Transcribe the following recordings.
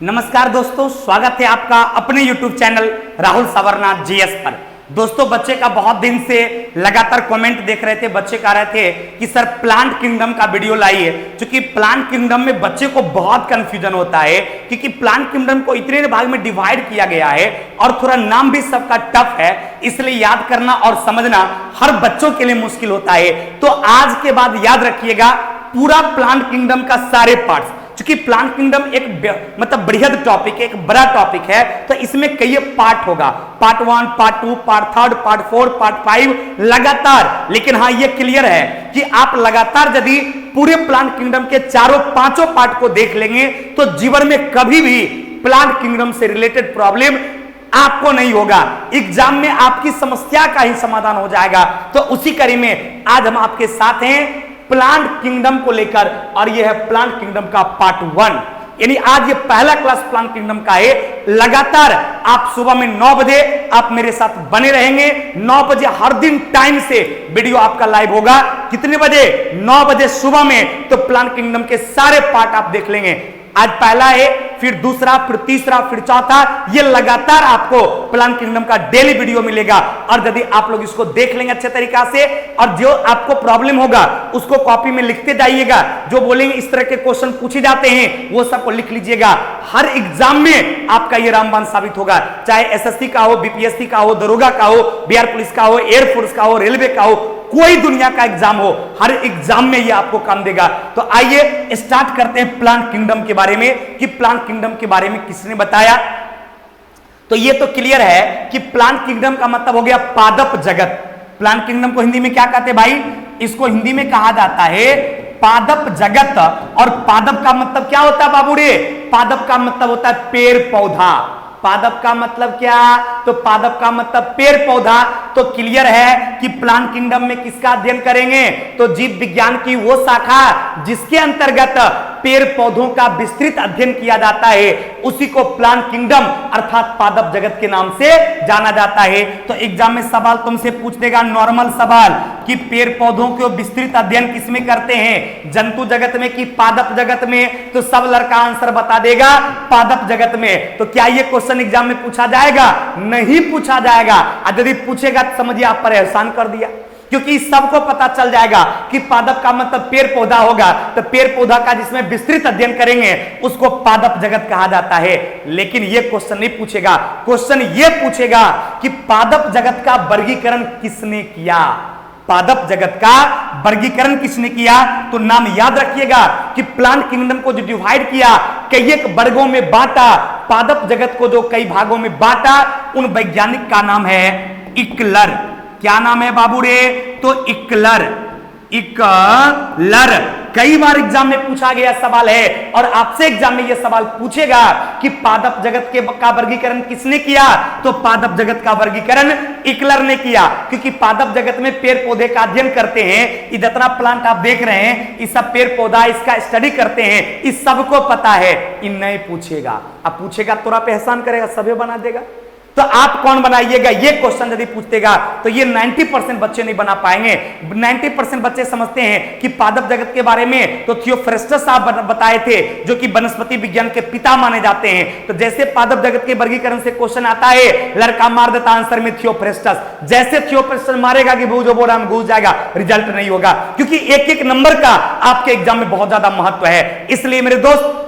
नमस्कार दोस्तों, स्वागत है आपका अपने YouTube चैनल राहुल सावरना जीएस पर। दोस्तों, बच्चे का बहुत दिन से लगातार कमेंट देख रहे थे। बच्चे कह रहे थे कि सर प्लांट किंगडम का वीडियो लाइए, क्योंकि प्लांट किंगडम में बच्चे को बहुत कंफ्यूजन होता है, क्योंकि प्लांट किंगडम को इतने भाग में डिवाइड किया गया है और थोड़ा नाम भी सबका टफ है, इसलिए याद करना और समझना हर बच्चों के लिए मुश्किल होता है। तो आज के बाद याद रखिएगा पूरा प्लांट किंगडम का सारे पार्ट्स, क्योंकि प्लांट किंगडम एक बृहद टॉपिक है, एक बड़ा टॉपिक है, तो इसमें कई पार्ट होगा। Part 1, part 2, part 3, part 4, part 5 लगातार। लेकिन हाँ, ये क्लियर है कि आप लगातार यदि पूरे प्लांट किंगडम के चारों पांचों पार्ट को देख लेंगे तो जीवन में कभी भी प्लांट किंगडम से रिलेटेड प्रॉब्लम आपको नहीं होगा। एग्जाम में आपकी समस्या का ही समाधान हो जाएगा। तो उसी कड़ी में आज हम आपके साथ हैं प्लांट किंगडम को लेकर, और यह है प्लांट किंगडम का पार्ट 1। यानी आज ये पहला क्लास प्लांट किंगडम का है। लगातार आप सुबह में 9 बजे आप मेरे साथ बने रहेंगे। 9 बजे हर दिन टाइम से वीडियो आपका लाइव होगा। कितने बजे? 9 बजे सुबह में। तो प्लांट किंगडम के सारे पार्ट आप देख लेंगे। आज पहला है, फिर दूसरा, फिर तीसरा, फिर चौथा। ये लगातार आपको प्लांट किंगडम का डेली वीडियो मिलेगा। और यदि आप लोग इसको देख लेंगे अच्छे तरीका से, और जो आपको प्रॉब्लम होगा उसको कॉपी में लिखते जाइएगा। जो बोलेंगे इस तरह के क्वेश्चन पूछे जाते हैं वो सबको लिख लीजिएगा। हर एग्जाम में आपका ये रामबाण साबित होगा, चाहे एसएससी का हो, बीपीएससी का हो, दरोगा का हो, बिहार पुलिस का हो, एयरफोर्स का हो, रेलवे का हो, कोई दुनिया का एग्जाम हो, हर एग्जाम में ये आपको काम देगा। तो आइए स्टार्ट करते हैं प्लांट किंगडम के बारे में, कि प्लांट किंगडम के बारे में किसने बताया। तो ये तो क्लियर है कि प्लांट किंगडम का मतलब हो गया पादप जगत। प्लांट किंगडम को हिंदी में क्या कहते हैं भाई? इसको हिंदी में कहा जाता है पादप जगत। और पादप का मतलब क्या होता है बाबू रे? पादप का मतलब होता है पेड़ पौधा। पादप का मतलब क्या? तो पादप का मतलब पेड़ पौधा। तो क्लियर है कि प्लांट किंगडम में किसका अध्ययन करेंगे? तो जीव विज्ञान की वो शाखा जिसके अंतर्गत पेड़ पौधों का विस्तृत अध्ययन किया जाता है, उसी को प्लांट किंगडम अर्थात पादप जगत के नाम से जाना जाता है। तो एग्जाम में सवाल तुमसे पूछ देगा, नॉर्मल सवाल, कि पेड़ पौधों के विस्तृत अध्ययन किसमें करते हैं? जंतु जगत में कि पादप जगत में? तो सब लड़का आंसर बता देगा पादप जगत में। तो क्या ये क्वेश्चन एग्जाम में पूछा जाएगा? नहीं पूछा जाएगा। यदि पूछेगा तो समझिए आप पर एहसान कर दिया, क्योंकि सबको पता चल जाएगा कि पादप का मतलब पेड़ पौधा होगा। तो पेड़ पौधा का जिसमें विस्तृत अध्ययन करेंगे उसको पादप जगत कहा जाता है। लेकिन यह क्वेश्चन नहीं पूछेगा। क्वेश्चन यह पूछेगा कि पादप जगत का वर्गीकरण किसने किया? पादप जगत का वर्गीकरण किसने किया? तो नाम याद रखिएगा कि प्लांट किंगडम को जो डिवाइड किया, कई एक वर्गों में बांटा, पादप जगत को जो कई भागों में बांटा, उन वैज्ञानिक का नाम है इकलर। क्या नाम है बाबू रे? तो इकलर। इकलर कई बार एग्जाम में पूछा गया सवाल है, और आपसे एग्जाम में यह सवाल पूछेगा कि पादप जगत का वर्गीकरण किसने किया? तो पादप जगत का वर्गीकरण इकलर ने किया, क्योंकि पादप जगत में पेड़ पौधे का अध्ययन करते हैं। ये जितना प्लांट आप देख रहे हैं, ये सब पेड़ पौधा, इसका स्टडी करते हैं, इस सबको पता है। इन नहीं पूछेगा। अब पूछेगा तोरा पे एहसान करेगा, सभी बना देगा। तो आप कौन बनाइएगा? ये क्वेश्चन यदि पूछेगा तो ये 90% बच्चे नहीं बना पाएंगे। 90% बच्चे समझते हैं कि पादप जगत के बारे में तो थियोफ्रेस्टस साहब बताए थे, जो कि वनस्पति विज्ञान के पिता माने जाते हैं। तो जैसे पादप जगत के वर्गीकरण से क्वेश्चन आता है, लड़का मार देता आंसर में थियोफ्रेस्टस। जैसे थियोफ्रेस्टस मारेगा कि भू जो बोरा में घुस जाएगा, रिजल्ट नहीं होगा, क्योंकि एक एक नंबर का आपके एग्जाम में बहुत ज्यादा महत्व है। इसलिए मेरे दोस्त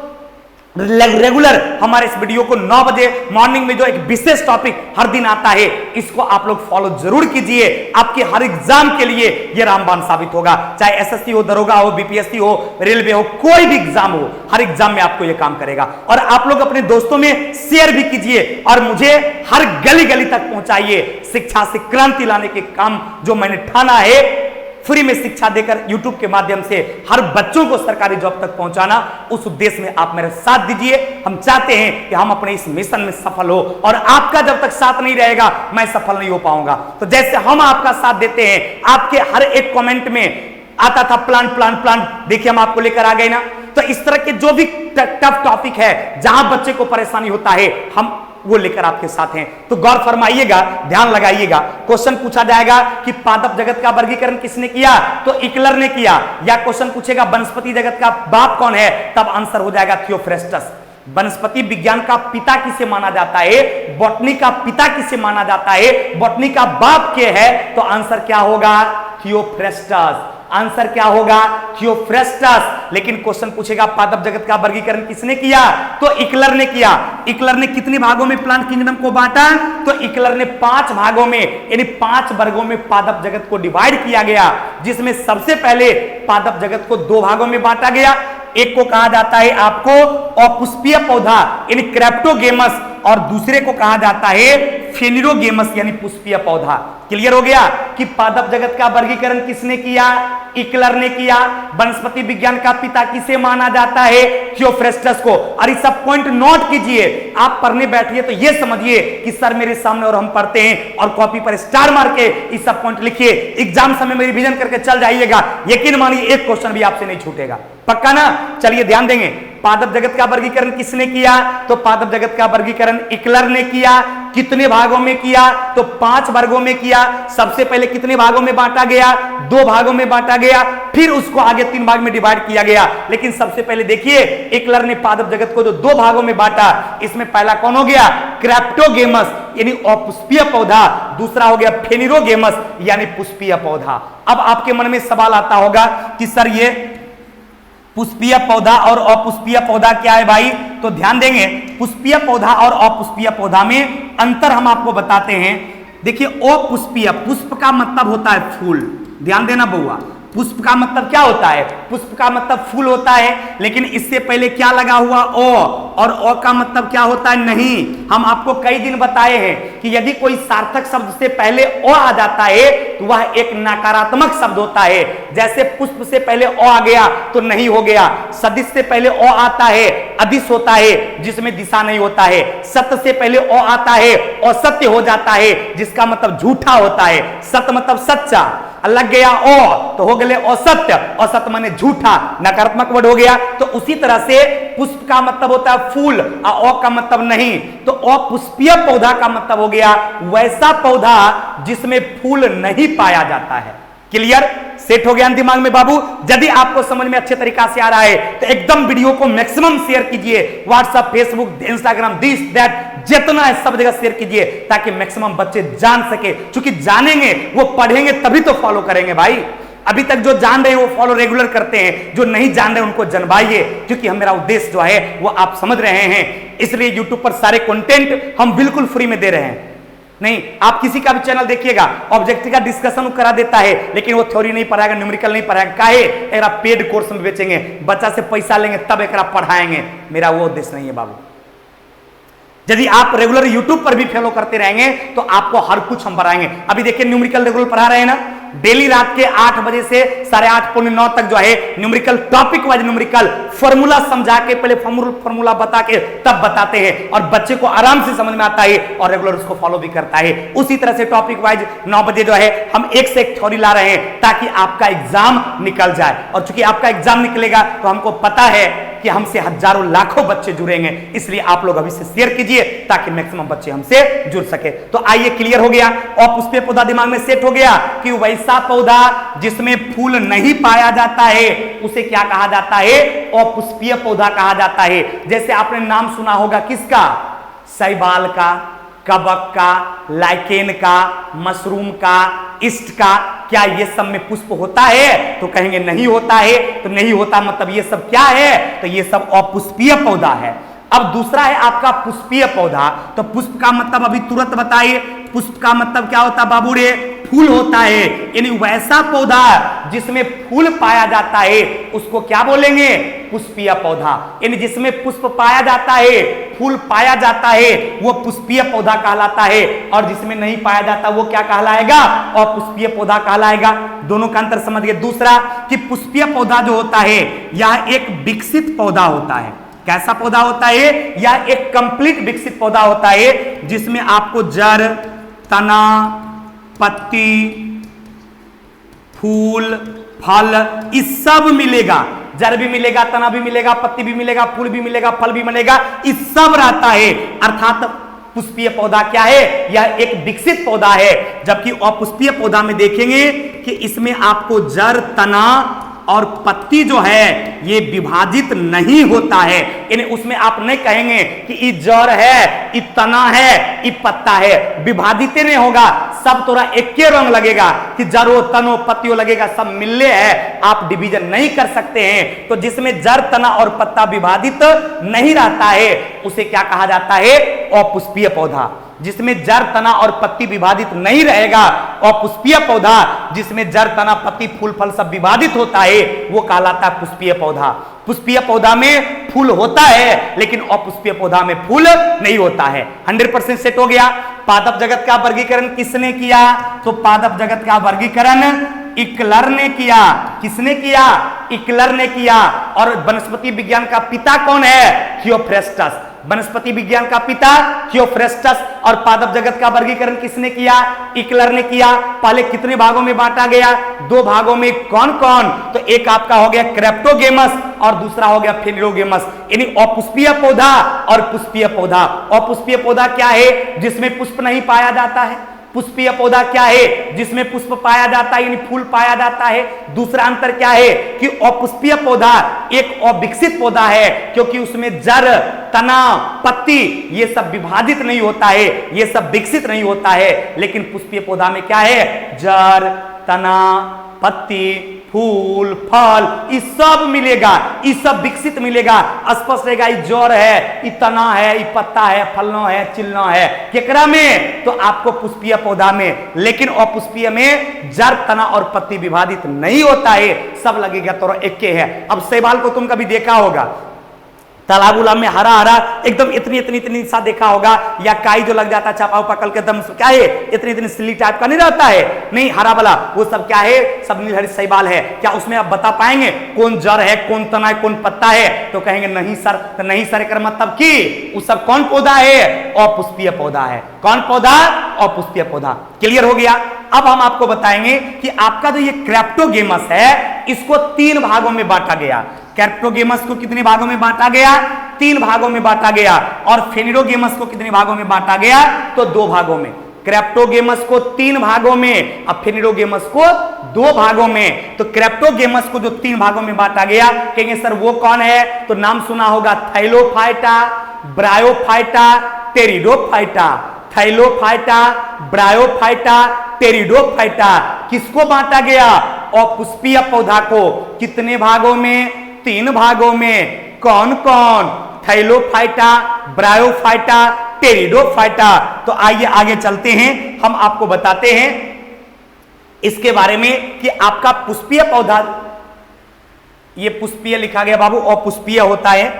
रेगुलर हमारे इस वीडियो को 9 बजे मॉर्निंग में जो एक विशेष टॉपिक हर दिन आता है, इसको आप लोग फॉलो जरूर कीजिए। आपके हर एग्जाम के लिए यह रामबाण साबित होगा, चाहे एसएससी हो, दरोगा हो, बीपीएससी हो, रेलवे हो, कोई भी एग्जाम हो, हर एग्जाम में आपको यह काम करेगा। और आप लोग अपने दोस्तों में शेयर भी कीजिए और मुझे हर गली गली तक पहुंचाइए। शिक्षा से क्रांति लाने के काम जो मैंने ठाना है, फ्री में शिक्षा देकर YouTube के माध्यम से हर बच्चों को सरकारी जॉब तक पहुंचाना, उस उद्देश्य में आप मेरा साथ दीजिए। हम चाहते हैं कि हम अपने इस मिशन में सफल हो, और आपका जब तक साथ नहीं रहेगा मैं सफल नहीं हो पाऊंगा। तो जैसे हम आपका साथ देते हैं, आपके हर एक कमेंट में आता था प्लांट प्लांट प्लांट, देखिए हम आपको लेकर आ गए ना। तो इस तरह के जो भी टफ टॉपिक है, जहां बच्चे को परेशानी होता है, हम वो लेकर आपके साथ हैं। तो गौर फरमाइएगा, ध्यान लगाइएगा। क्वेश्चन पूछा जाएगा कि पादप जगत का वर्गीकरण किसने किया? तो इकलर ने किया। या क्वेश्चन पूछेगा वनस्पति जगत का बाप कौन है? तब आंसर हो जाएगा थियोफ्रेस्टस। वनस्पति विज्ञान का पिता किसे माना जाता है, बॉटनी का पिता किसे माना जाता है, बॉटनी का बाप के है, तो आंसर क्या होगा, थियोफ्रेस्टस। आंसर क्या होगा, थियोफ्रेस्टस। लेकिन क्वेश्चन पूछेगा पादप जगत का वर्गीकरण किसने किया, तो इकलर ने किया। इकलर ने कितने भागों में प्लांट किंगडम को बांटा, तो इकलर ने 5 भागों में यानी 5 वर्गों में पादप जगत को डिवाइड किया गया, जिसमें सबसे पहले पादप जगत को 2 भागों में बांटा गया। एक को कहा जाता है आपको अपुष्पीय पौधा यानी क्रेप्टोगेमस, और दूसरे को कहा जाता है फेनिरोगेमस यानी पुष्पीय पौधा। क्लियर हो गया कि पादप जगत का वर्गीकरण किसने किया, इकलर ने किया। वनस्पति विज्ञान का पिता किसे माना जाता है, थियोफ्रेस्टस को। और इस सब पॉइंट नोट कीजिए, आप पढ़ने बैठिए तो ये समझिए कि सर मेरे सामने और हम पढ़ते हैं, और कॉपी पर स्टार मार के इस सब पॉइंट लिखिए, एग्जाम समय में रिवीजन करके चल जाइएगा। यकीन मानिए एक क्वेश्चन भी आपसे नहीं छूटेगा, पक्का ना। चलिए ध्यान देंगे, पादप जगत का वर्गीकरण किसने किया, तो पादप जगत का वर्गीकरण इकलर ने किया। कितने भागों में किया, तो 5 वर्गों में किया। सबसे पहले कितने भागों में बांटा गया, 2 भागों में बांटा गया, फिर उसको आगे 3 भाग में डिवाइड किया गया। लेकिन सबसे पहले देखिए इकलर ने पादप जगत को जो 2 भागों में बांटा, इसमें पहला कौन हो गया, क्रेप्टोगेमस यानी अपुष्पीय पौधा, दूसरा हो गया फेनिरोगेमस यानी पुष्पीय पौधा। अब आपके मन में सवाल आता होगा कि सर ये पुष्पीय पौधा और अपुष्पीय पौधा क्या है भाई, तो ध्यान देंगे, पुष्पीय पौधा और अपुष्पीय पौधा में अंतर हम आपको बताते हैं। देखिए अपुष्पीय, पुष्प का मतलब होता है फूल, ध्यान देना बउआ, पुष्प का मतलब क्या होता है, पुष्प का मतलब फूल होता है। लेकिन इससे पहले क्या लगा हुआ, ओ, और ओ का मतलब क्या होता है, नहीं। हम आपको कई दिन बताए हैं कि यदि कोई सार्थक शब्द से पहले ओ आ जाता है तो वह एक नकारात्मक शब्द होता है। जैसे पुष्प से पहले ओ आ गया तो नहीं हो गया, सदिश से पहले ओ आता है अदिश होता है जिसमें दिशा नहीं होता है, सत्य से पहले ओ आता है असत्य हो जाता है जिसका मतलब झूठा होता है, सत्य मतलब सच्चा, लग गया ओ तो हो गए असत्य, असत्य माने झूठा, नकारात्मक वर्ड हो गया। तो उसी तरह से पुष्प का मतलब होता है फूल और ओ का मतलब नहीं, तो अपुष्पीय पौधा का मतलब हो गया वैसा पौधा जिसमें फूल नहीं पाया जाता है। क्लियर, सेट हो गया दिमाग में बाबू। यदि आपको समझ में अच्छे तरीका से आ रहा है तो एकदम वीडियो को मैक्सिमम शेयर कीजिए, WhatsApp, Facebook, Instagram, this that, जितना है सब जगह शेयर कीजिए ताकि मैक्सिमम बच्चे जान सके। क्योंकि जानेंगे वो पढ़ेंगे तभी तो फॉलो करेंगे भाई। अभी तक जो जान रहे हैं वो फॉलो रेगुलर करते हैं, जो नहीं जान रहे उनको जनवाइए, क्योंकि हम मेरा उद्देश्य जो है वो आप समझ रहे हैं। इसलिए यूट्यूब पर सारे कंटेंट हम बिल्कुल फ्री में दे रहे हैं। नहीं, आप किसी का भी चैनल देखिएगा ऑब्जेक्टिव का डिस्कशन करा देता है, लेकिन वो थ्योरी नहीं पढ़ाएगा, न्यूमेरिकल नहीं पढ़ाएगा। काहे, एकरा पेड कोर्स में बेचेंगे, बच्चा से पैसा लेंगे तब एकरा पढ़ाएंगे। मेरा वो उद्देश्य नहीं है बाबू। यदि आप रेगुलर यूट्यूब पर भी फॉलो करते रहेंगे तो आपको हर कुछ हम बढ़ाएंगे। अभी देखिए न्यूमेरिकल रेगुलर पढ़ा रहे हैं ना, डेली रात के 8 बजे से 8:30 पौने 9 तक जो है numerical, topic wise numerical formula समझा के, पहले फॉर्मूला बता के तब बताते हैं, और बच्चे को आराम से समझ में आता है और रेगुलर उसको फॉलो भी करता है। उसी तरह से टॉपिक वाइज 9 बजे जो है हम एक से एक थ्योरी ला रहे हैं ताकि आपका एग्जाम निकल जाए। और चूंकि आपका एग्जाम निकलेगा तो हमको पता है कि हमसे हजारों लाखों बच्चे जुड़ेंगे, इसलिए आप लोग अभी से शेयर कीजिए ताकि मैक्सिमम बच्चे हमसे जुड़ सके। तो आइए, क्लियर हो गया, अपुष्पीय पौधा दिमाग में सेट हो गया कि वैसा पौधा जिसमें फूल नहीं पाया जाता है उसे क्या कहा जाता है, अपुष्पीय पौधा कहा जाता है। जैसे आपने नाम सुना होगा किसका, शैवाल का, कवक का, लाइकेन का, मशरूम का, ईस्ट का। क्या ये सब में पुष्प होता है, तो कहेंगे नहीं होता है। तो नहीं होता मतलब ये सब क्या है, तो ये सब अपुष्पीय पौधा है। अब दूसरा है आपका पुष्पीय पौधा। तो पुष्प का मतलब अभी तुरंत बताइए, पुष्प का मतलब क्या होता है बाबू रे, फूल होता है। यानी वैसा पौधा जिसमें फूल पाया जाता है उसको क्या बोलेंगे, पुष्पीय पौधा। यानी जिसमें पुष्प पाया जाता है, फूल पाया जाता है, वो पुष्पीय पौधा कहलाता है। और जिसमें नहीं पाया जाता वो क्या कहलाएगा, अपुष्पीय पौधा कहलाएगा। दोनों का अंतर समझ गए। दूसरा कि पुष्पीय पौधा जो होता है यह एक विकसित पौधा होता है। कैसा पौधा होता है, यह एक कंप्लीट विकसित पौधा होता है जिसमें आपको जड़, तना, पत्ती, फूल, फल इस सब मिलेगा। जड़ भी मिलेगा, तना भी मिलेगा, पत्ती भी मिलेगा, फूल भी मिलेगा, फल भी मिलेगा, इस सब रहता है। अर्थात पुष्पीय पौधा क्या है, यह एक विकसित पौधा है। जबकि अपुष्पीय पौधा में देखेंगे कि इसमें आपको जड़, तना और पत्ती जो है ये विभाजित नहीं होता है। यानी उसमें आप नहीं कहेंगे कि ये जड़ है, ये तना है, ये पत्ता है, विभाजित नहीं होगा, सब तोरा एक के रंग लगेगा कि जड़ो तनो पत्तियों लगेगा, सब मिलने है, आप डिवीजन नहीं कर सकते हैं। तो जिसमें जड़ तना और पत्ता विभाजित नहीं रहता है उसे क्या कहा जाता है? अपुष्पीय पौधा। जिसमें जड़ तना और पत्ती विभाजित नहीं रहेगा, अपुष्पीय पौधा, जिसमें जड़ तना पत्ती फूल फल सब विभाजित होता है, वो कहलाता है पुष्पीय पौधा। पुष्पीय पौधा में फूल होता है लेकिन अपुष्पीय पौधा में फूल नहीं होता है। 100% सेट हो गया। पादप जगत का वर्गीकरण किसने किया? तो पादप जगत का वर्गीकरण इक्लर ने किया। किसने किया? इक्लर ने किया। और वनस्पति विज्ञान का पिता कौन है? थियोफ्रेस्टस। वनस्पति विज्ञान का पिता थियोफ्रेस्टस। और पादप जगत का वर्गीकरण किसने किया? इक्लर ने किया। पहले कितने भागों में बांटा गया? 2 भागों में। कौन कौन? तो एक आपका हो गया क्रेप्टोगेमस और दूसरा हो गया फेनिरोगेमस, यानी अपुष्पीय पौधा और पुष्पीय पौधा। अपुष्पीय पौधा क्या है? जिसमें पुष्प नहीं पाया जाता है। पुष्पीय पौधा क्या है? जिसमें पुष्प पाया जाता है, यानी फूल पाया जाता है। दूसरा अंतर क्या है कि अपुष्पीय पौधा एक अविकसित पौधा है क्योंकि उसमें जड़ तना पत्ती ये सब विभाजित नहीं होता है, ये सब विकसित नहीं होता है। लेकिन पुष्पीय पौधा में क्या है? जड़ तना पत्ती फूल फल ये सब मिलेगा, ये सब विकसित मिलेगा, स्पष्ट रहेगा। ये जड़ है, ये तना है, ये पत्ता है, फलना है, चिलना है। केकरा में? तो आपको पुष्पीय पौधा में। लेकिन अपुष्पीय में जड़ तना और पत्ती विभाजित नहीं होता है, सब लगेगा तो एक के है। अब शैवाल को तुम कभी देखा होगा, तालाब उलाब में हरा हरा एकदम इतनी सा देखा होगा, या काई जो लग जाता है चापा पकड़ के एकदम क्या है इतनी सिली टाइप का नहीं रहता है, नहीं हरा वाला, वो सब क्या है? सब नीलहरित शैवाल है। क्या उसमें आप बता पाएंगे कौन जड़ है, कौन तना है, कौन पत्ता है? तो कहेंगे नहीं सर। तो नहीं सर का मतलब कि वो सब कौन पौधा है? अपुष्पीय पौधा है। कौन पौधा? अपुष्पीय पौधा। क्लियर हो गया। अब हम आपको बताएंगे कि आपका जो ये क्रेप्टोगेमस है इसको 3 भागों में बांटा गया। क्रेप्टोगेमस को कितने भागों में बांटा गया? 3 भागों में बांटा गया। और फेनिरोगेमस को कितने भागों में बांटा गया? तो 2 भागों में। क्रेप्टोगेमस को 3 भागों में और फेनिरोगेमस को 2 भागों में। तो क्रेप्टोगेमस को जो 3 भागों में बांटा गया, कहेंगे सर वो कौन है? तो नाम सुना होगा thallophyta, bryophyta, pteridophyta. Thallophyta, bryophyta, pteridophyta. किसको बांटा गया? अपुष्पीय पौधा को। कितने भागों में? 3 भागों में। कौन कौन? थाइलोफाइटा, ब्रायोफाइटा, टेरिडोफाइटा। तो आइए आगे चलते हैं, हम आपको बताते हैं इसके बारे में कि आपका पुष्पीय पौधा, ये पुष्पीय लिखा गया बाबू, अपुष्पीय होता है,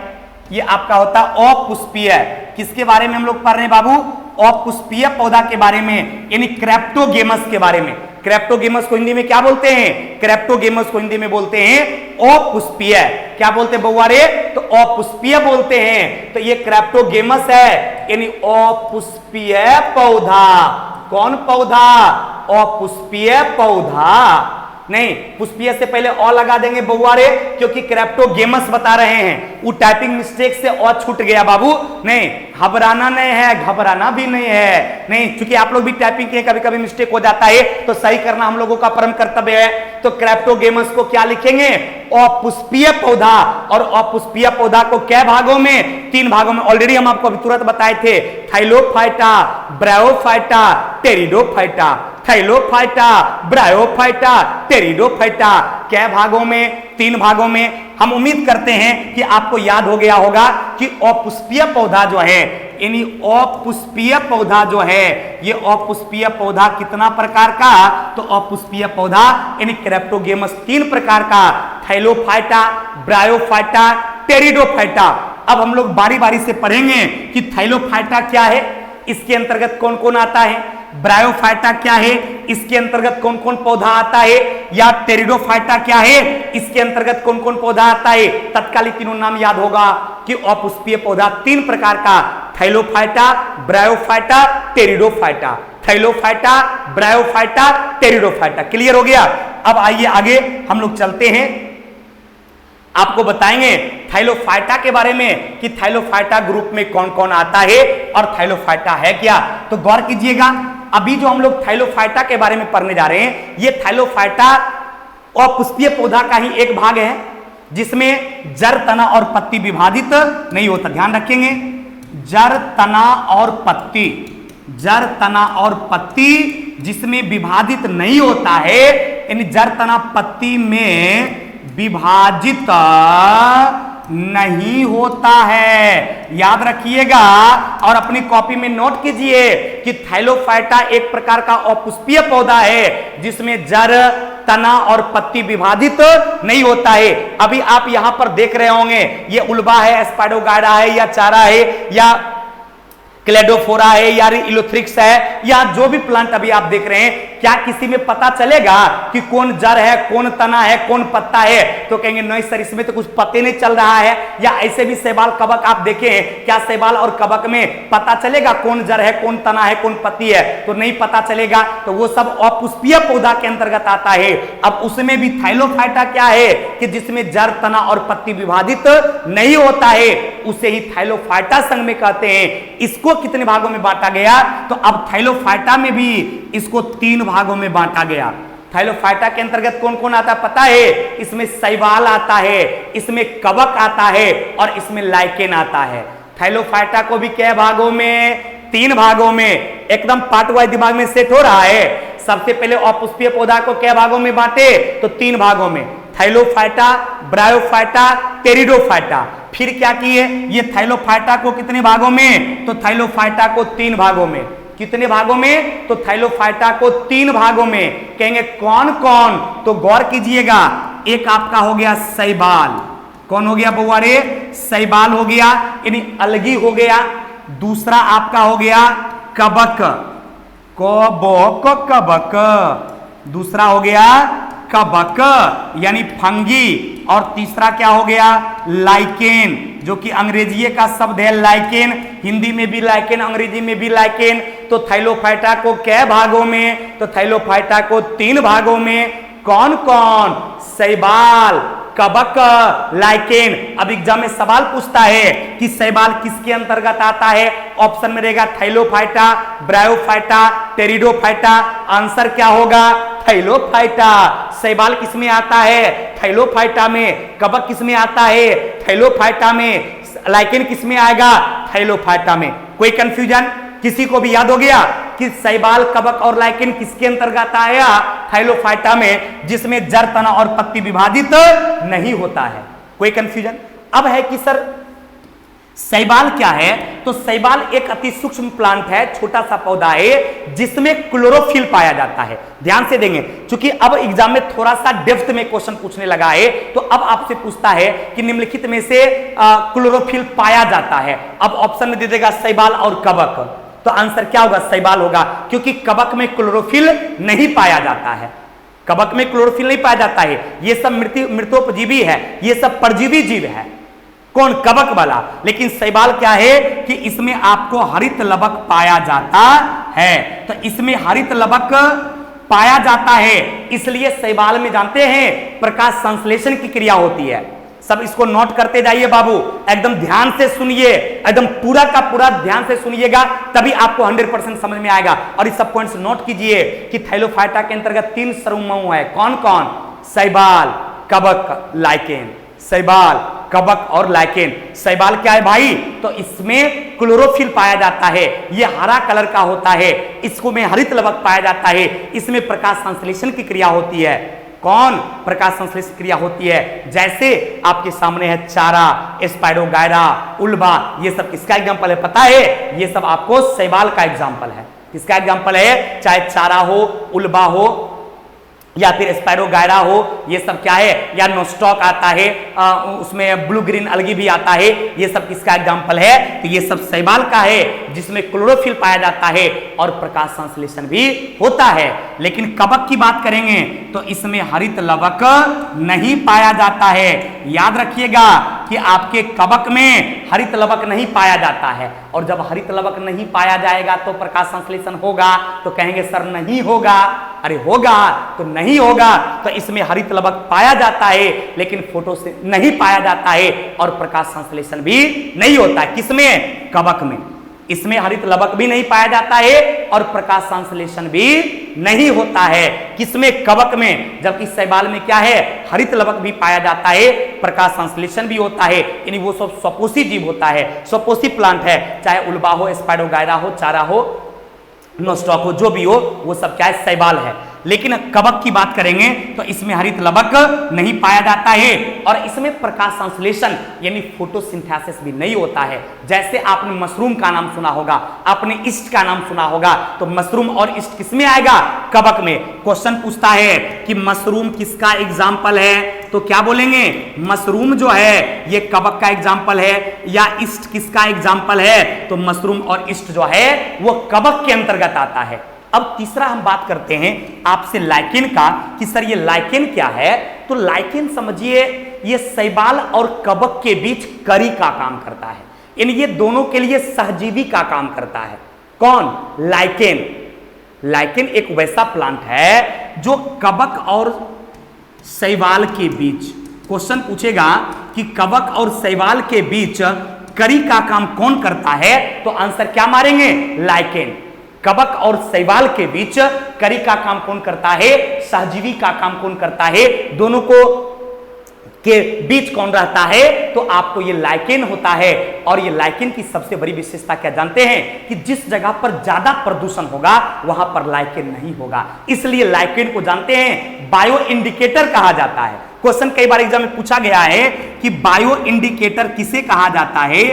ये आपका होता है अपुष्पीय। किसके बारे में हम लोग पढ़ रहे हैं बाबू? अपुष्पीय पौधा के बारे में, यानी क्रेप्टोगेमस के बारे में। क्रेप्टोगेमस को हिंदी में क्या बोलते हैं? क्रेप्टोगेमस को हिंदी में बोलते हैं अपुष्पीय। क्या बोलते हैं बउआ रे? तो अपुष्पीय बोलते हैं। तो ये क्रेप्टोगेमस है, यानी अपुष्पीय पौधा। कौन पौधा? अपुष्पीय पौधा। नहीं, पुष्पीय से पहले अ लगा देंगे बउआ रे, क्योंकि क्रेप्टोगेमस बता रहे हैं। वो टाइपिंग मिस्टेक से अ छूट गया बाबू। नहीं, घबराना नहीं है, घबराना भी नहीं है। नहीं, क्योंकि आप लोग भी टाइपिंग के कभी कभी मिस्टेक हो जाता है, तो सही करना हम लोगों का परम कर्तव्य है। तो क्रेप्टोगेमस को क्या लिखेंगे? अपुष्पीय पौधा। और अपुष्पीय पौधा को क्या भागों में? 3 भागों में। ऑलरेडी हम आपको अभी तुरंत बताए थे, thallophyta, bryophyta, pteridophyta. Thallophyta, bryophyta, pteridophyta. क्या भागों में? 3 भागों में। हम उम्मीद करते हैं कि आपको याद हो गया होगा कि अपुष्पीय पौधा जो है, यानी अपुष्पीय पौधा जो है, ये अपुष्पीय पौधा कितना प्रकार का? तो अपुष्पीय पौधा यानी क्रेप्टोगेमस 3 प्रकार का, थाइलोफाइटा, ब्रायोफाइटा, टेरिडोफाइटा। अब हम लोग बारी बारी से पढ़ेंगे कि थाइलोफाइटा क्या है, इसके अंतर्गत कौन कौन आता है, ब्रायोफाइटा क्या है, इसके अंतर्गत कौन कौन पौधा आता है, या टेरिडोफाइटा क्या है, इसके अंतर्गत कौन कौन पौधा आता है। तत्कालिक तीनों नाम याद होगा कि अपुष्पीय पौधा 3 प्रकार का, thallophyta, bryophyta, pteridophyta. Thallophyta, bryophyta, pteridophyta. Clear हो गया। अब आइए आगे हम लोग चलते हैं, आपको बताएंगे थाइलोफाइटा के बारे में कि थाइलोफाइटा ग्रुप में कौन कौन आता है और थाइलोफाइटा है क्या। तो गौर कीजिएगा, अभी जो हम लोग थाइलोफाइटा के बारे में पढ़ने जा रहे हैं, ये थाइलोफाइटा अपुष्पीय पौधा का ही एक भाग है जिसमें जड़, तना और पत्ती विभाजित नहीं होता। ध्यान रखेंगे, जड़, तना और पत्ती, जड़, तना और पत्ती जिसमें विभाजित नहीं होता है, यानी जड़, तना, पत्ती में विभाजित नहीं होता है। याद रखिएगा और अपनी कॉपी में नोट कीजिए कि थाइलोफाइटा एक प्रकार का अपुष्पीय पौधा है जिसमें जड़, तना और पत्ती विभाजित नहीं होता है। अभी आप यहां पर देख रहे होंगे ये उल्बा है, स्पाइडोगायरा है, या चारा है, या क्लेडोफोरा है, या इलोथ्रिक्स है, या जो भी प्लांट अभी आप देख रहे हैं, क्या किसी में पता चलेगा कि कौन जड़ है, कौन तना है, कौन पत्ता है? तो कहेंगे नहीं सर, इसमें तो कुछ पता नहीं चल रहा है। या ऐसे भी शैवाल, कवक आप देखें, क्या शैवाल और कवक में पता चलेगा कौन जड़ है, कौन तना है, कौन पत्ती है? तो नहीं पता चलेगा। तो वो सब अपुष्पीय पौधा के अंतर्गत आता है। अब उसमें भी थाइलोफाइटा क्या है कि जिसमें जड़, तना और पत्ती विभाजित नहीं होता है, उसे ही थाइलोफाइटा संघ में कहते हैं। इसको कितने भागों में बांटा गया? तो अब थाइलोफाइटा में भी इसको 3 भागों में बांटा गया। थाइलोफाइटा के अंतर्गत कौन कौन आता है पता है? इसमें शैवाल आता है, इसमें कवक आता है और इसमें लाइकेन आता है। थाइलोफाइटा को भी क्या भागों में? 3 भागों में। एकदम पार्ट वाइज दिमाग में सेट हो रहा है। सबसे पहले अपुष्पीय पौधा को क्या भागों में बांटे? तो 3 भागों में, थाइलोफाइटा, ब्रायोफाइटा, टेरिडोफाइटा। फिर क्या किए? ये थाइलोफाइटा को कितने भागों में? तो थाइलोफाइटा को 3 भागों में। कितने भागों में? तो थाइलोफाइटा को 3 भागों में। कहेंगे कौन कौन? तो गौर कीजिएगा, एक आपका हो गया शैवाल। कौन हो गया बउआ रे? शैवाल हो गया, यानी अलगी हो गया। दूसरा आपका हो गया कवक, कवक। दूसरा हो गया कवक यानी फंगी। और तीसरा क्या हो गया? लाइकेन, जो कि अंग्रेजी का शब्द है लाइकेन। हिंदी में भी लाइकेन, अंग्रेजी में भी लाइकेन। तो थाइलोफाइटा को क्या भागों में? तो थाइलोफाइटा को 3 भागों में। कौन कौन? शैवाल, कवक, लाइकेन। अब एग्जाम में सवाल पूछता है कि शैवाल किसके अंतर्गत आता है? ऑप्शन में रहेगा थाइलोफाइटा, ब्रायोफाइटा, टेरिडोफाइटा। आंसर क्या होगा? थाइलोफाइटा। शैवाल किसमें आता है? थाइलोफाइटा में। कवक किसमें आता है? थाइलोफाइटा में। लाइकेन किसमें आएगा? थाइलोफाइटा में। कोई कंफ्यूजन? किसी को भी याद हो गया कि शैवाल, कवक और लाइकेन किसके अंतर्गत आया? थाइलोफाइटा में, जिसमें जड़, तना और पत्ती विभाजित नहीं होता है। कोई कंफ्यूजन? अब है कि सर शैवाल क्या है? तो शैवाल एक अति सूक्ष्म प्लांट है, छोटा सा पौधा है जिसमें क्लोरोफिल पाया जाता है। ध्यान से देंगे, क्योंकि अब एग्जाम में थोड़ा सा डेप्थ में क्वेश्चन पूछने लगा है, तो अब आपसे पूछता है कि निम्नलिखित में से क्लोरोफिल पाया जाता है। अब ऑप्शन में दे देगा शैवाल और कवक, तो आंसर क्या होगा? शैवाल होगा, क्योंकि कवक में क्लोरोफिल नहीं पाया जाता है। कवक में क्लोरोफिल नहीं पाया जाता है। ये सब मृतोपजीवी है, ये सब परजीवी जीव है। कौन? कवक वाला। लेकिन शैवाल क्या है कि इसमें आपको हरित लवक पाया जाता है। तो इसमें हरित लवक पाया जाता है, इसलिए शैवाल में जानते हैं प्रकाश संश्लेषण की क्रिया होती है। सब इसको नोट करते जाइए बाबू, एकदम ध्यान से सुनिए, एकदम पूरा का पूरा ध्यान से सुनिएगा, तभी आपको 100% समझ में आएगा। और इस सब पॉइंट्स नोट कीजिए कि थाइलोफाइटा के अंतर्गत 3 समूह है। कौन कौन? शैवाल, कवक, लाइकेन। शैवाल, कवक और लाइकेन। शैवाल क्या है भाई? तो इसमें क्लोरोफिल पाया जाता है, ये हरा कलर का होता है, इसको में हरित लवक पाया जाता है, इसमें प्रकाश संश्लेषण की क्रिया होती है। कौन? प्रकाश संश्लेषण क्रिया होती है। जैसे आपके सामने है चारा, स्पाइडोगायरा, उल्बा, ये सब किसका एग्जाम्पल है पता है? ये सब आपको शैवाल का एग्जाम्पल है। किसका एग्जाम्पल है? चाहे चारा हो, उल्बा हो या फिर स्पाइरोगायरा हो, ये सब क्या है? या नोस्टॉक आता है, उसमें ब्लू ग्रीन अलगी भी आता है, ये सब किसका एग्जाम्पल है? तो ये सब शैवाल का है, जिसमें क्लोरोफिल पाया जाता है और प्रकाश संश्लेषण भी होता है। लेकिन कवक की बात करेंगे तो इसमें हरित लवक नहीं पाया जाता है। याद रखिएगा कि आपके कवक में हरित लवक नहीं पाया जाता है, और जब हरित लवक नहीं पाया जाएगा तो प्रकाश संश्लेषण होगा? तो कहेंगे सर नहीं होगा। अरे होगा तो नहीं होगा। तो इसमें हरित लवक पाया जाता है, लेकिन फोटो से नहीं पाया जाता है, और प्रकाश संश्लेषण भी नहीं होता है। किसमें? कवक में। इसमें हरित लवक भी नहीं पाया जाता है और प्रकाश संश्लेषण भी नहीं होता है। किसमें? कवक में। जबकि शैवाल में क्या है? हरित लवक भी पाया जाता है, प्रकाश संश्लेषण भी होता है, यानी वो सब स्वपोषी जीव होता है, स्वपोषी प्लांट है, चाहे उल्वा हो, स्पाइरोगायरा हो, चारा हो, नोस्टॉक हो, जो भी हो, वो सब क्या है? शैवाल है। लेकिन कवक की बात करेंगे तो इसमें हरित लवक नहीं पाया जाता है और इसमें प्रकाश संश्लेषण यानी फोटोसिंथेसिस भी नहीं होता है। जैसे आपने मशरूम का नाम सुना होगा, आपने ईस्ट का नाम सुना होगा, तो मशरूम और ईस्ट किसमें आएगा? कवक में। क्वेश्चन पूछता है कि मशरूम किसका एग्जाम्पल है, तो क्या बोलेंगे? मशरूम जो है ये कवक का एग्जाम्पल है, या ईस्ट किसका एग्जाम्पल है? तो मशरूम और ईस्ट जो है वो कवक के अंतर्गत आता है। अब तीसरा हम बात करते हैं आपसे लाइकेन का कि सर ये लाइकेन क्या है। तो लाइकेन समझिए ये शैवाल और कवक के बीच कड़ी का काम करता है, यानी ये दोनों के लिए सहजीवी का काम करता है। कौन? लाइकेन। लाइकेन एक वैसा प्लांट है जो कवक और शैवाल के बीच, क्वेश्चन पूछेगा कि कवक और शैवाल के बीच कड़ी का काम कौन करता है, तो आंसर क्या मारेंगे? लाइकेन। कवक और शैवाल के बीच कड़ी का काम कौन करता है? सहजीवी का काम कौन करता है? दोनों को के बीच कौन रहता है? तो आपको ये लाइकेन होता है। और ये लाइकेन की सबसे बड़ी विशेषता क्या जानते हैं? कि जिस जगह पर ज्यादा प्रदूषण होगा वहां पर लाइकेन नहीं होगा, इसलिए लाइकेन को जानते हैं बायो इंडिकेटर कहा जाता है। क्वेश्चन कई बार एग्जाम में पूछा गया है कि बायो इंडिकेटर किसे कहा जाता है?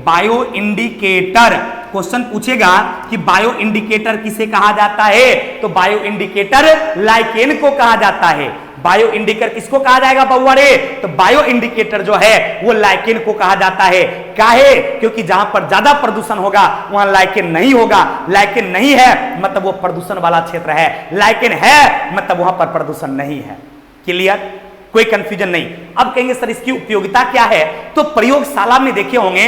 बायो इंडिकेटर क्वेश्चन पूछेगा कि बायो इंडिकेटर किसे कहा जाता है, तो बायो इंडिकेटर लाइकेन को कहा जाता है। बायो इंडिकेटर किसको कहा जाएगा बउआ रे? तो बायो इंडिकेटर जो है वो लाइकेन को कहा जाता है। काहे? क्योंकि जहां पर ज्यादा प्रदूषण होगा वहां लाइकेन नहीं होगा। लाइकेन नहीं है मतलब वो प्रदूषण वाला क्षेत्र है, लाइकेन है मतलब वहां पर प्रदूषण नहीं है। क्लियर? कोई कंफ्यूजन नहीं। अब कहेंगे सर इसकी उपयोगिता क्या है, तो प्रयोगशाला में देखे होंगे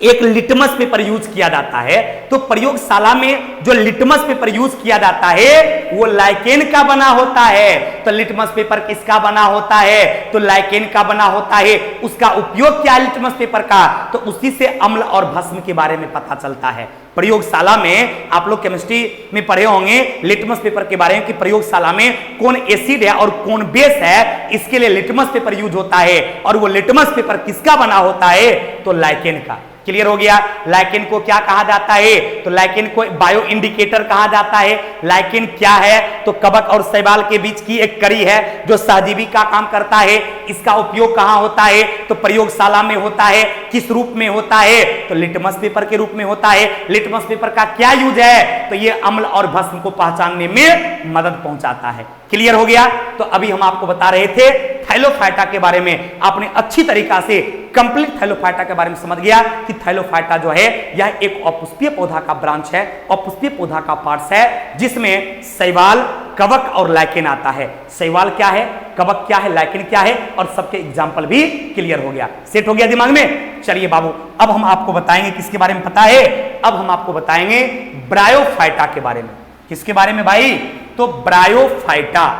एक लिटमस पेपर यूज किया जाता है, तो प्रयोगशाला में जो लिटमस पेपर यूज किया जाता है वो लाइकेन का बना होता है। तो लिटमस पेपर किसका बना होता है? तो लाइकेन का बना होता है। उसका उपयोग क्या है लिटमस पेपर का? तो उसी से अम्ल और भस्म के बारे में पता चलता है। प्रयोगशाला में आप लोग केमिस्ट्री में पढ़े होंगे लिटमस पेपर के बारे में कि प्रयोगशाला में कौन एसिड है और कौन बेस है, इसके लिए लिटमस पेपर यूज होता है। और वो लिटमस पेपर किसका बना होता है? तो लाइकेन का। क्लियर हो गया? लाइकेन को क्या कहा जाता है? तो लाइकेन को बायो इंडिकेटर कहा जाता है। लाइकेन क्या है? तो कवक और शैवाल के बीच की एक कड़ी है जो सहजीवी का काम करता है। इसका उपयोग कहां होता है? तो प्रयोगशाला में होता है। किस रूप में होता है? तो लिटमस पेपर के रूप में होता है। लिटमस पेपर का क्या यूज है? तो ये अम्ल और भस्म को पहचानने में मदद पहुंचाता है। क्लियर हो गया? तो अभी हम आपको बता रहे थे थैलोफाइटा के बारे में। आपने अच्छी तरीका से कंप्लीट थैलोफाइटा के बारे में समझ गया कि थैलोफाइटा जो है यह एक अपुष्पीय पौधा का ब्रांच है, अपुष्पीय पौधा का पार्ट्स है, जिसमें शैवाल, कवक और लाइकेन आता है। शैवाल क्या है, कवक क्या है, लाइकेन क्या है, और सबके एग्जाम्पल भी क्लियर हो गया। सेट हो गया दिमाग में? चलिए बाबू, अब हम आपको बताएंगे किसके बारे में पता है? अब हम आपको बताएंगे ब्रायोफाइटा के बारे में। किसके बारे में भाई? तो ब्रायोफाइटा।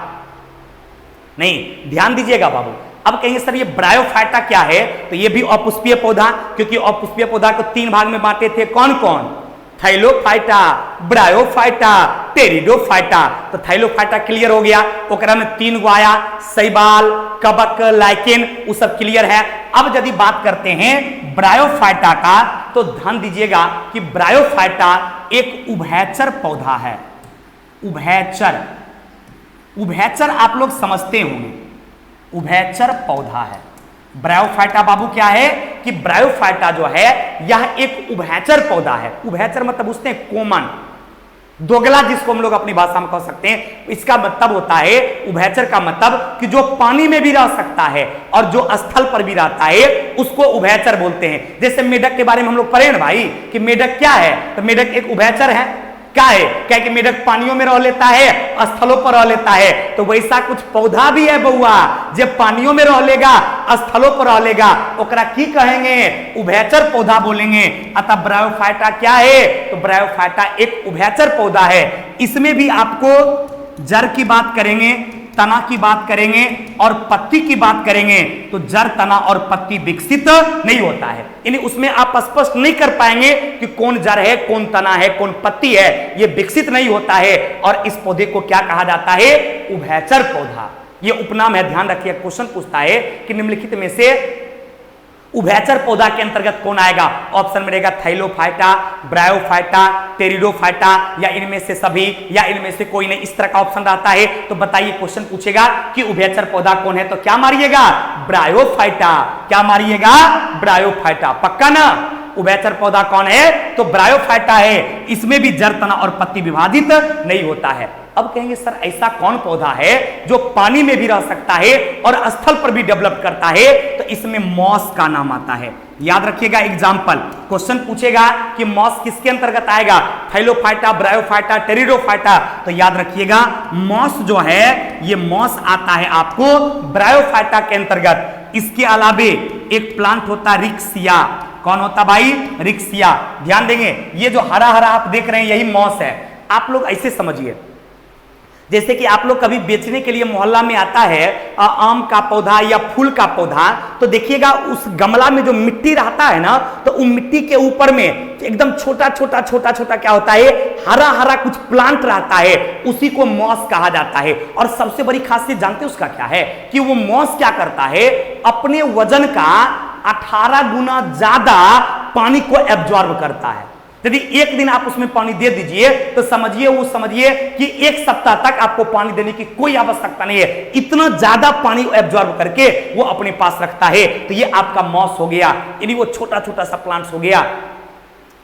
नहीं, ध्यान दीजिएगा बाबू। अब कहेंगे सर ये ब्रायोफाइटा क्या है? तो ये भी अपुष्पीय पौधा, क्योंकि अपुष्पीय पौधा को तीन भाग में बांटे थे। कौन कौन? Thallophyta, bryophyta, pteridophyta. तो थैलोफाइटा क्लियर हो गया, ओकरा में तीन गो आया, शैवाल, कवक, लाइकेन, वो सब क्लियर है। अब यदि बात करते हैं ब्रायोफाइटा का, तो ध्यान दीजिएगा कि ब्रायोफाइटा एक उभयचर पौधा है। उभयचर, उभयचर आप लोग समझते होंगे, उभयचर पौधा है ब्रायोफाइटा। बाबू क्या है कि ब्रायोफाइटा जो है यह एक उभयचर पौधा है। उभयचर मतलब उसने कॉमन, दोगला, जिसको हम लोग अपनी भाषा में कह सकते हैं। इसका मतलब होता है, उभयचर का मतलब कि जो पानी में भी रह सकता है और जो स्थल पर भी रहता है उसको उभयचर बोलते हैं। जैसे मेढक के बारे में हम लोग पढ़े ना भाई कि मेढक क्या है? तो मेढक एक उभयचर है। क्या है? क्या कि मेढक पानियों में रह लेता है, स्थलों पर रह लेता है। तो वैसा कुछ पौधा भी है बउआ, जब पानियों में रह लेगा, स्थलों पर रह लेगा, ओकरा की कहेंगे? उभयचर पौधा बोलेंगे। अतः ब्रायोफाइटा क्या है? तो ब्रायोफाइटा एक उभयचर पौधा है। इसमें भी आपको जड़ की बात करेंगे तना की बात करेंगे और पत्ती की बात करेंगे तो जड़, तना और पत्ती विकसित नहीं होता है। यानी उसमें आप स्पष्ट नहीं कर पाएंगे कि कौन जड़ है, कौन तना है, कौन पत्ती है, यह विकसित नहीं होता है। और इस पौधे को क्या कहा जाता है? उभयचर पौधा। यह उपनाम है, ध्यान रखिए। क्वेश्चन पूछता है कि निम्नलिखित में से उभयचर पौधा के अंतर्गत कौन आएगा? ऑप्शन में रहेगा थाइलोफाइटा, ब्रायोफाइटा, टेरिडोफाइटा, या इनमें से सभी, या इनमें से कोई नहीं। इस तरह का ऑप्शन रहता है। तो बताइए, क्वेश्चन पूछेगा कि उभयचर पौधा कौन है, तो क्या मारिएगा? ब्रायोफाइटा। क्या मारिएगा? ब्रायोफाइटा। पक्का ना? उभयचर पौधा कौन है? तो ब्रायोफाइटा है। इसमें भी जड़, तना और पत्ती विभाजित नहीं होता है। अब कहेंगे सर ऐसा कौन पौधा है जो पानी में भी रह सकता है और स्थल पर भी डेवलप करता है? तो इसमें मॉस का नाम आता है। याद रखिएगा, एग्जाम्पल क्वेश्चन पूछेगा कि मॉस किसके अंतर्गत आएगा? थाइलोफाइटा, ब्रायोफाइटा, टेरिडोफाइटा। तो याद रखिएगा, मॉस जो है ये मॉस आता है आपको ब्रायोफाइटा के अंतर्गत। इसके अलावे एक प्लांट होता रिक्सिया। कौन होता भाई? रिक्सिया। ध्यान देंगे, ये जो हरा हरा आप देख रहे हैं यही मॉस है। आप लोग ऐसे समझिए, जैसे कि आप लोग कभी बेचने के लिए मोहल्ला में आता है आम का पौधा या फूल का पौधा, तो देखिएगा उस गमला में जो मिट्टी रहता है ना, तो उन मिट्टी के ऊपर में एकदम छोटा छोटा छोटा छोटा क्या होता है? हरा हरा कुछ प्लांट रहता है, उसी को मॉस कहा जाता है। और सबसे बड़ी खासियत जानते हैं उसका क्या है? कि वो मॉस क्या करता है? अपने वजन का 18 गुना ज्यादा पानी को एब्जॉर्ब करता है। यदि एक दिन आप उसमें पानी दे दीजिए तो समझिए कि एक सप्ताह तक आपको पानी देने की कोई आवश्यकता नहीं है। इतना ज्यादा पानी एब्जॉर्ब करके वो अपने पास रखता है। तो ये आपका मॉस हो गया, यानी वो छोटा छोटा सा प्लांट्स हो गया।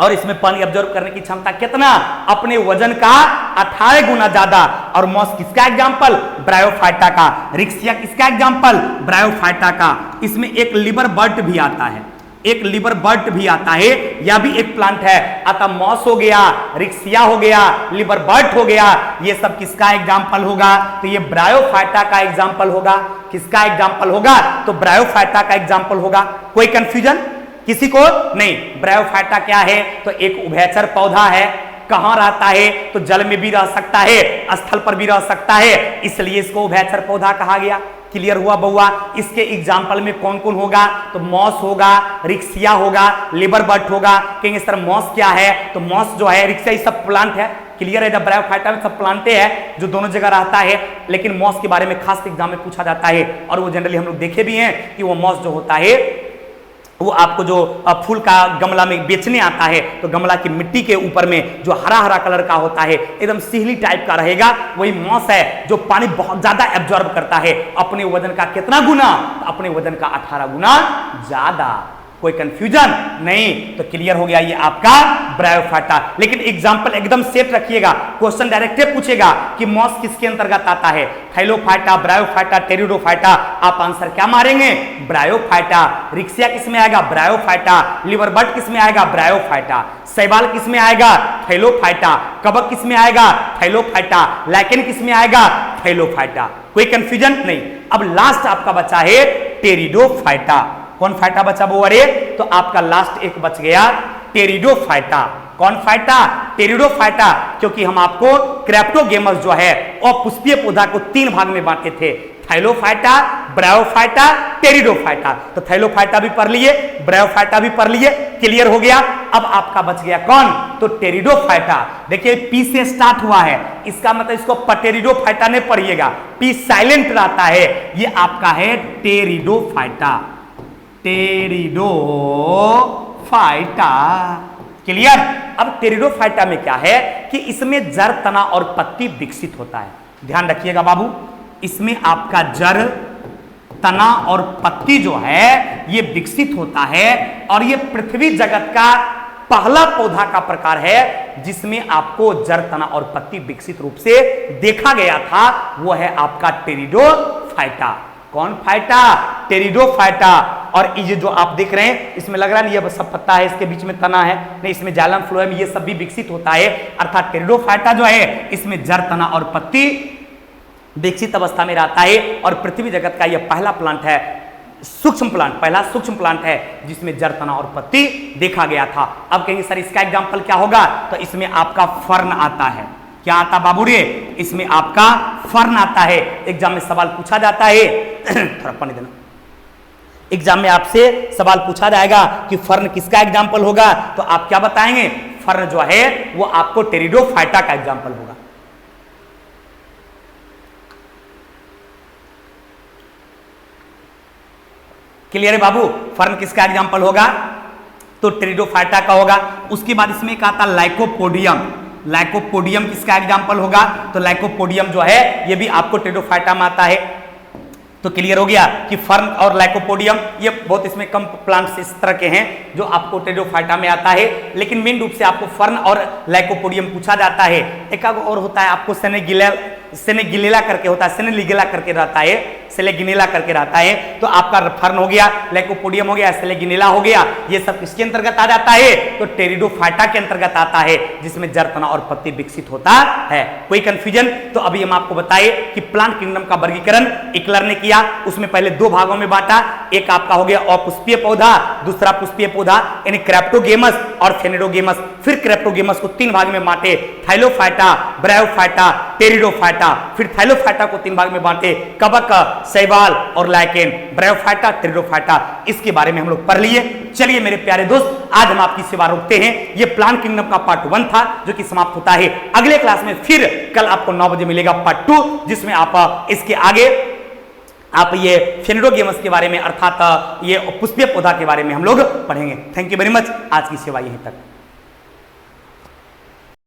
और इसमें पानी एब्जॉर्ब करने की क्षमता कितना? अपने वजन का 18 गुना ज्यादा। और मॉस किसका एग्जाम्पल? ब्रायोफाइटा का। रिक्सिया किसका एग्जाम्पल? ब्रायोफाइटा का। इसमें एक लिवर बर्ड भी आता है, एक लिवर बर्ड भी आता है, या भी एक प्लांट है। अतः मॉस हो गया, रिक्सिया हो गया, लिवर बर्ड हो गया, ये सब किसका एग्जाम्पल होगा? तो ये ब्रायोफाइटा का एग्जाम्पल होगा। किसका एग्जाम्पल होगा? तो ब्रायोफाइटा का एग्जाम्पल होगा। कोई कंफ्यूजन किसी को नहीं? ब्रायोफाइटा क्या है? तो एक उभयचर पौधा है। कहां रहता है? तो जल में भी रह सकता है, स्थल पर भी रह सकता है, इसलिए इसको उभयचर पौधा कहा गया। क्लियर हुआ बउआ? इसके एग्जाम्पल में कौन कौन होगा? तो मॉस होगा, रिक्सिया होगा, लिवर बर्ड होगा। कहेंगे सर मॉस क्या है? तो मॉस जो है, रिक्सिया ये सब प्लांट है। क्लियर है? जब ब्रायोफाइटा में सब प्लांटे हैं जो दोनों जगह रहता है, लेकिन मॉस के बारे में खास एग्जाम में पूछा जाता है। और वो जनरली हम लोग देखे भी हैं कि वो मॉस जो होता है वो आपको जो फूल का गमला में बेचने आता है, तो गमला की मिट्टी के ऊपर में जो हरा हरा कलर का होता है, एकदम सिहली टाइप का रहेगा, वही मॉस है जो पानी बहुत ज्यादा एब्जॉर्ब करता है। अपने वजन का कितना गुना? तो अपने वजन का 18 गुना ज्यादा। कोई कंफ्यूजन नहीं? तो क्लियर हो गया ये आपका ब्रायोफाइटा। लेकिन एग्जांपल एकदम सेट रखिएगा, क्वेश्चन डायरेक्ट पूछेगा कि मॉस किसके अंतर्गत आता है? थाइलोफाइटा, ब्रायोफाइटा, टेरिडोफाइटा। आप आंसर क्या मारेंगे? ब्रायोफाइटा। रिक्सिया किसमें आएगा? ब्रायोफाइटा। लिवर बर्ड किसमें आएगा? ब्रायोफाइटा। शैवाल किसमें आएगा? थाइलोफाइटा। कवक किसमें आएगा? थाइलोफाइटा। लाइकेन किसमें आएगा? थाइलोफाइटा। कोई कंफ्यूजन नहीं? अब लास्ट आपका बचा है टेरिडोफाइटा। कौन फाइटा बचा वो? अरे तो आपका लास्ट एक बच गया टेरिडोफाइटा। कौन फाइटा? टेरिडोफाइटा। क्योंकि हम आपको क्रेप्टोगेमस जो है और पुष्पीय पौधा को 3 भाग में बांटे थे, थाइलोफाइटा, ब्रायोफाइटा, टेरिडोफाइटा। तो थाइलोफाइटा भी पढ़ लिए, ब्रायोफाइटा भी पढ़ लिए। क्लियर हो गया? अब आपका बच गया कौन? तो टेरिडोफाइटा। देखिए पी से स्टार्ट हुआ है, इसका मतलब इसको पटेरिडोफाइटा ने पढ़िएगा, पी साइलेंट रहता है। ये आपका है टेरिडोफाइटा। टेरिडोफाइटा। क्लियर? अब टेरिडोफाइटा में क्या है कि इसमें जड़, तना और पत्ती विकसित होता है। ध्यान रखिएगा बाबू, इसमें आपका जड़, तना और पत्ती जो है ये विकसित होता है। और ये पृथ्वी जगत का पहला पौधा का प्रकार है जिसमें आपको जड़, तना और पत्ती विकसित रूप से देखा गया था। वो है आपका टेरिडोफाइटा। कौन फाइटा? टेरिडोफाइटा। और ये जो आप देख रहे हैं इसमें लग रहा है ये सब पत्ता है, इसके बीच में तना है, नहीं इसमें जाइलम फ्लोएम, ये सब भी विकसित होता है। अर्थात टेरिडोफाइटा जो है इसमें जड़, तना और पत्ती विकसित अवस्था में रहता है। और पृथ्वी जगत का यह पहला प्लांट है, सूक्ष्म प्लांट, पहला सूक्ष्म प्लांट है जिसमें जड़, तना और पत्ती देखा गया था। अब कहेंगे सर इसका एग्जाम्पल क्या होगा? तो इसमें आपका फर्न आता है। क्या आता बाबू रे? इसमें आपका फर्न आता है। एग्जाम में सवाल पूछा जाता है थोड़ा पानी देना। एग्जाम में आपसे सवाल पूछा जाएगा कि फर्न किसका एग्जाम्पल होगा, तो आप क्या बताएंगे? फर्न जो है वो आपको टेरिडोफाइटा का एग्जाम्पल होगा। क्लियर है बाबू? फर्न किसका एग्जाम्पल होगा? तो टेरिडोफाइटा का होगा। उसके बाद इसमें एक आता लाइकोपोडियम। लाइकोपोडियम किसका एग्जाम्पल होगा? तो लाइकोपोडियम जो है ये भी आपको टेरिडोफाइटा में आता है। तो क्लियर हो गया कि फर्न और लाइकोपोडियम ये बहुत इसमें कम प्लांट्स इस तरह के हैं जो आपको टेरिडोफाइटा में आता है, लेकिन मेन रूप से आपको फर्न और लाइकोपोडियम पूछा जाता है। एक और होता है आपको सेनेगिलेला करके होता है, सेनेलिगेला करके रहता है, सेलेगिनेला करके रहता है। तो आपका फर्न हो गया, लाइकोपोडियम हो गया, सेलेगिनेला हो गया, ये सब किसके अंतर्गत आ जाता है? तो टेरिडोफाइटा के अंतर्गत आता है, जिसमें जड़, तना और पत्ती विकसित होता है। कोई कंफ्यूजन? तो अभी हम आपको बताए कि प्लांट किंगडम का वर्गीकरण इक्लर ने किया। उसमें पहले दो भागों में बांटा, एक आपका हो गया अपुष्पीय पौधा, दूसरा पुष्पीय पौधा यानी क्रेप्टोगेमस और फेनेडोगेमस। फिर क्रेप्टोगेमस को तीन भाग में बांटे, थाइलोफाइटा, ब्रायोफाइटा, टेरिडोफाइटा। फिर थाइलोफाइटा को तीन भाग में बांटे, कवक, शैवाल और लाइकेन, ब्रायोफाइटा, टेरिडोफाइटा। इसके बारे में हम लोग पढ़ लिए। चलिए मेरे प्यारे दोस्त, आज हम आपकी सेवा रोकते हैं। ये प्लांट किंगडम का पार्ट 1 था जो कि समाप्त होता है। अगले क्लास में फिर कल आपको 9 बजे मिलेगा पार्ट 2, जिसमें आप इसके आगे आप ये फेनेडोगेमस के बारे में अर्थात ये पुष्पीय पौधा के बारे में हम लोग पढ़ेंगे। Thank you very much. आज की सेवा यहीं तक।